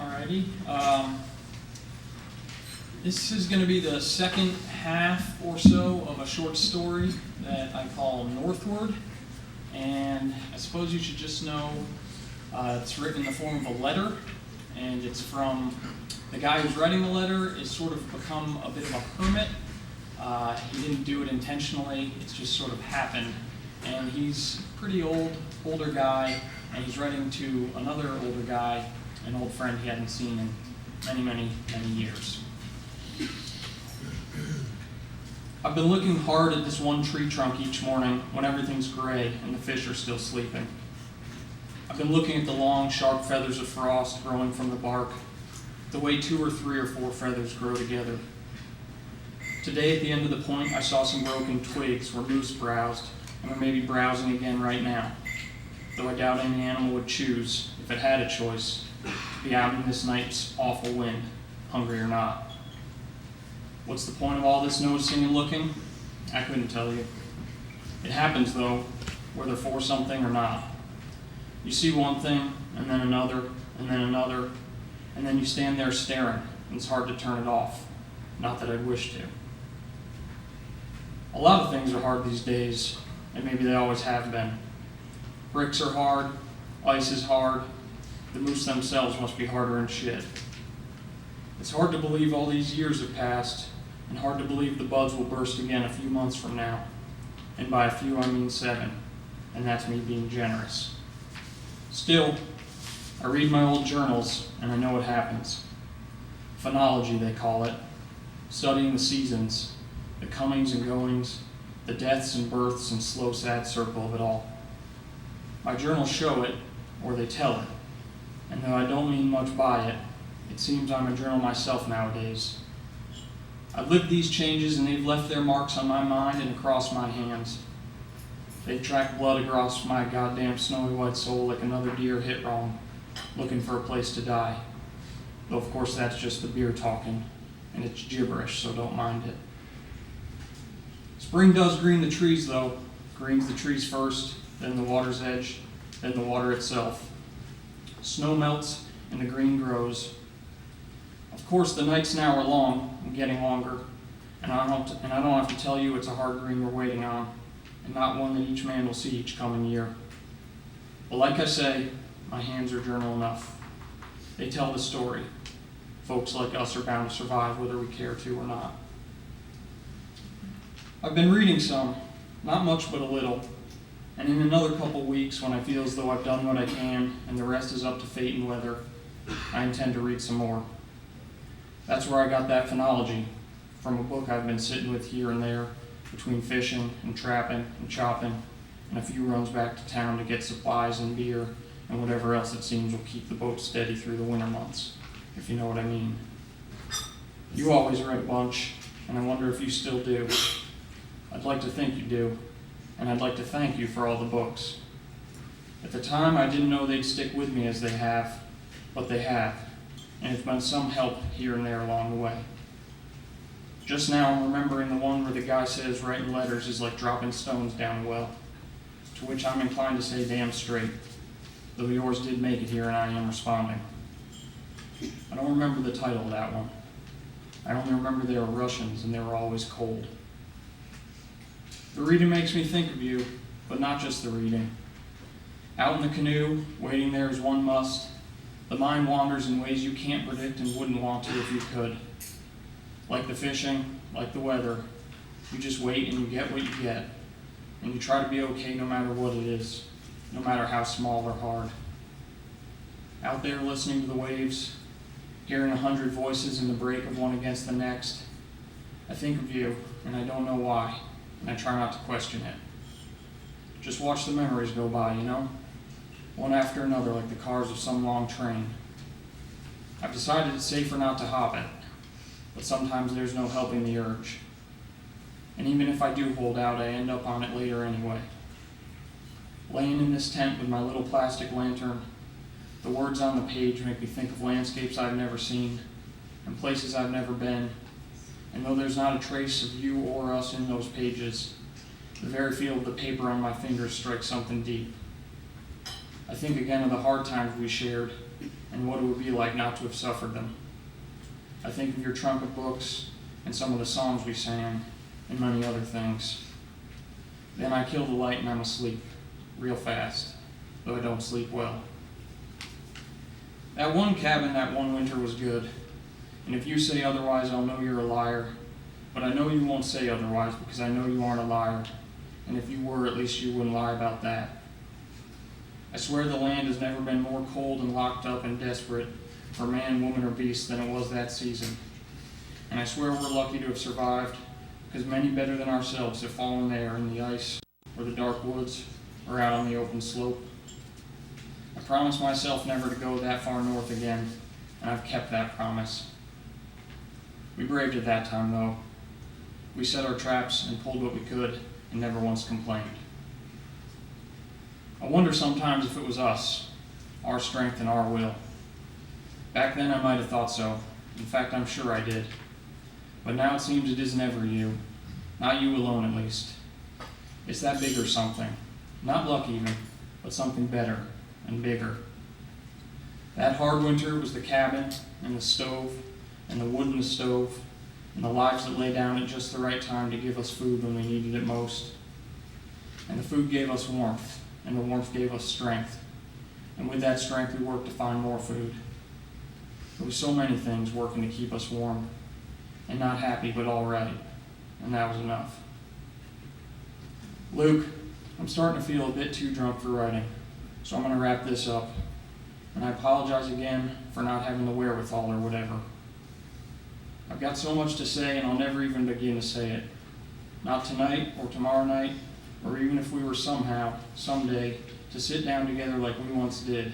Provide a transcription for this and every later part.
Alrighty. This is going to be the second half or so of a short story that I call Northward. And I suppose you should just know it's written in the form of a letter. And it's from the guy who's writing the letter is sort of become a bit of a hermit. He didn't do it intentionally. It's just sort of happened. And he's a pretty older guy. And he's writing to another older guy, an old friend he hadn't seen in many years. I've been looking hard at this one tree trunk each morning when everything's gray and the fish are still sleeping. I've been looking at the long, sharp feathers of frost growing from the bark, the way 2 or 3 or 4 feathers grow together. Today, at the end of the point, I saw some broken twigs where moose browsed and are maybe browsing again right now, though I doubt any animal would choose, if it had a choice, to be out in this night's awful wind, hungry or not. What's the point of all this noticing and looking? I couldn't tell you. It happens, though, whether for something or not. You see one thing, and then another, and then another, and then you stand there staring, and it's hard to turn it off. Not that I'd wish to. A lot of things are hard these days, and maybe they always have been. Bricks are hard, ice is hard, the moose themselves must be harder than shit. It's hard to believe all these years have passed, and hard to believe the buds will burst again a few months from now. And by a few, I mean 7, and that's me being generous. Still, I read my old journals, and I know what happens. Phenology, they call it, studying the seasons, the comings and goings, the deaths and births and slow, sad circle of it all. My journals show it, or they tell it, and though I don't mean much by it, it seems I'm a journal myself nowadays. I've lived these changes and they've left their marks on my mind and across my hands. They've tracked blood across my goddamn snowy white soul like another deer hit wrong, looking for a place to die. Though of course that's just the beer talking, and it's gibberish, so don't mind it. Spring does green the trees though. Greens the trees first, then the water's edge, then the water itself. Snow melts and the green grows. Of course, the nights now are long and getting longer, and I don't have to tell you it's a hard green we're waiting on, and not one that each man will see each coming year. But like I say, my hands are journal enough. They tell the story. Folks like us are bound to survive whether we care to or not. I've been reading some, not much but a little, and in another couple weeks when I feel as though I've done what I can and the rest is up to fate and weather, I intend to read some more. That's where I got that phenology, from a book I've been sitting with here and there, between fishing and trapping and chopping, and a few runs back to town to get supplies and beer and whatever else it seems will keep the boat steady through the winter months, if you know what I mean. You always read a bunch, and I wonder if you still do. I'd like to think you do, and I'd like to thank you for all the books. At the time, I didn't know they'd stick with me as they have, but they have. And it's been some help here and there along the way. Just now I'm remembering the one where the guy says writing letters is like dropping stones down a well, to which I'm inclined to say damn straight, though yours did make it here and I am responding. I don't remember the title of that one. I only remember they were Russians and they were always cold. The reading makes me think of you, but not just the reading. Out in the canoe, waiting there as one must, the mind wanders in ways you can't predict and wouldn't want to if you could. Like the fishing, like the weather, you just wait and you get what you get. And you try to be okay no matter what it is, no matter how small or hard. Out there listening to the waves, hearing 100 voices in the break of one against the next, I think of you, and I don't know why, and I try not to question it. Just watch the memories go by, you know? One after another like the cars of some long train. I've decided it's safer not to hop it, but sometimes there's no helping the urge. And even if I do hold out, I end up on it later anyway. Laying in this tent with my little plastic lantern, the words on the page make me think of landscapes I've never seen and places I've never been. And though there's not a trace of you or us in those pages, the very feel of the paper on my fingers strikes something deep. I think again of the hard times we shared and what it would be like not to have suffered them. I think of your trunk of books and some of the songs we sang and many other things. Then I kill the light and I'm asleep, real fast, though I don't sleep well. That one cabin that one winter was good, and if you say otherwise, I'll know you're a liar. But I know you won't say otherwise because I know you aren't a liar, and if you were, at least you wouldn't lie about that. I swear the land has never been more cold and locked up and desperate for man, woman, or beast than it was that season. And I swear we're lucky to have survived, because many better than ourselves have fallen there in the ice, or the dark woods, or out on the open slope. I promised myself never to go that far north again, and I've kept that promise. We braved it that time, though. We set our traps and pulled what we could, and never once complained. I wonder sometimes if it was us, our strength and our will. Back then I might have thought so. In fact, I'm sure I did. But now it seems it is never you. Not you alone, at least. It's that bigger something. Not luck even, but something better and bigger. That hard winter was the cabin and the stove and the wood in the stove and the lives that lay down at just the right time to give us food when we needed it most. And the food gave us warmth, and the warmth gave us strength. And with that strength, we worked to find more food. There was so many things working to keep us warm, and not happy, but all right. And that was enough. Luke, I'm starting to feel a bit too drunk for writing, so I'm going to wrap this up. And I apologize again for not having the wherewithal or whatever. I've got so much to say, and I'll never even begin to say it. Not tonight or tomorrow night, or even if we were somehow, someday, to sit down together like we once did,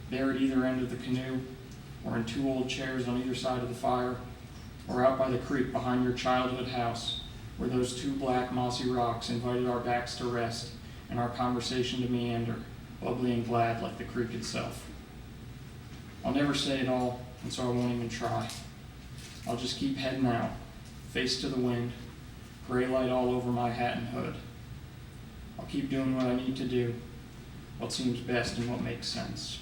there at either end of the canoe, or in two old chairs on either side of the fire, or out by the creek behind your childhood house, where those two black mossy rocks invited our backs to rest and our conversation to meander, bubbly and glad like the creek itself. I'll never say it all, and so I won't even try. I'll just keep heading out, face to the wind, gray light all over my hat and hood. I'll keep doing what I need to do, what seems best and what makes sense.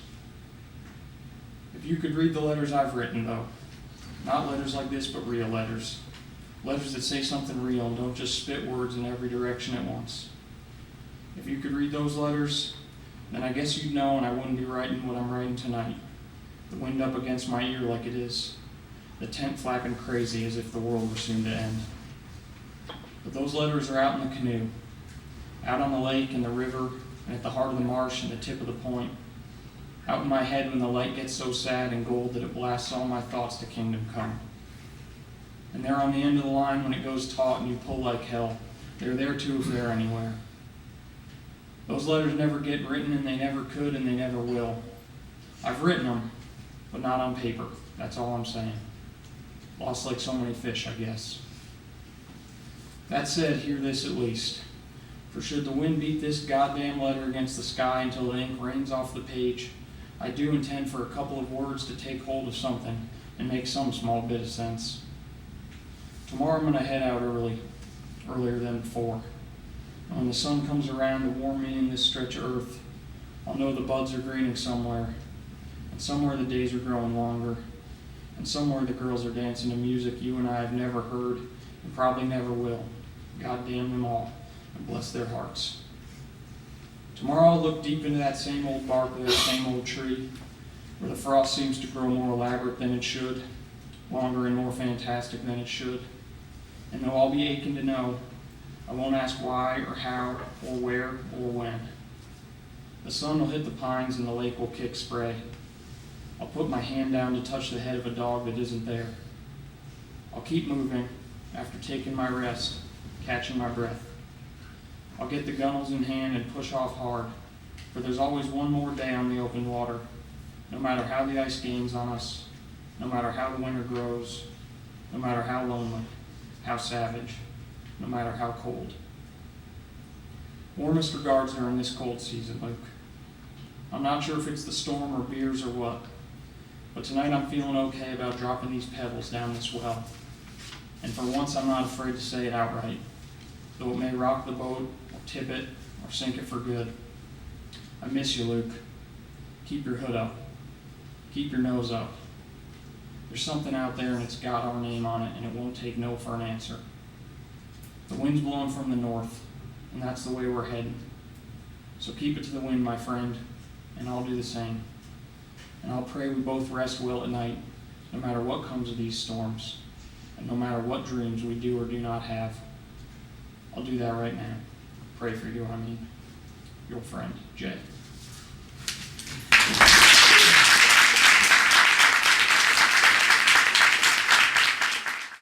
If you could read the letters I've written, though, not letters like this, but real letters. Letters that say something real and don't just spit words in every direction at once. If you could read those letters, then I guess you'd know and I wouldn't be writing what I'm writing tonight. The wind up against my ear like it is. The tent flapping crazy as if the world were soon to end. But those letters are out in the canoe, out on the lake and the river and at the heart of the marsh and the tip of the point. Out in my head when the light gets so sad and gold that it blasts all my thoughts to kingdom come. And they're on the end of the line when it goes taut and you pull like hell. They're there too if they're anywhere. Those letters never get written and they never could and they never will. I've written them, but not on paper. That's all I'm saying. Lost like so many fish, I guess. That said, hear this at least. For should the wind beat this goddamn letter against the sky until the ink rains off the page, I do intend for a couple of words to take hold of something and make some small bit of sense. Tomorrow I'm going to head out earlier than before. And when the sun comes around to warm me in this stretch of earth, I'll know the buds are greening somewhere, and somewhere the days are growing longer, and somewhere the girls are dancing to music you and I have never heard and probably never will. God damn them all, and bless their hearts. Tomorrow I'll look deep into that same old bark of that same old tree, where the frost seems to grow more elaborate than it should, longer and more fantastic than it should. And though I'll be aching to know, I won't ask why or how or where or when. The sun will hit the pines and the lake will kick spray. I'll put my hand down to touch the head of a dog that isn't there. I'll keep moving after taking my rest, catching my breath. I'll get the gunnels in hand and push off hard, for there's always one more day on the open water, no matter how the ice gains on us, no matter how the winter grows, no matter how lonely, how savage, no matter how cold. Warmest regards during this cold season, Luke. I'm not sure if it's the storm or beers or what, but tonight I'm feeling okay about dropping these pebbles down this well. And for once I'm not afraid to say it outright, though it may rock the boat or tip it or sink it for good. I miss you, Luke. Keep your hood up. Keep your nose up. There's something out there and it's got our name on it, and it won't take no for an answer. The wind's blowing from the north, and that's the way we're heading. So keep it to the wind, my friend, and I'll do the same. And I'll pray we both rest well at night, no matter what comes of these storms, and no matter what dreams we do or do not have. I'll do that right now. Pray for you, your friend, Jay.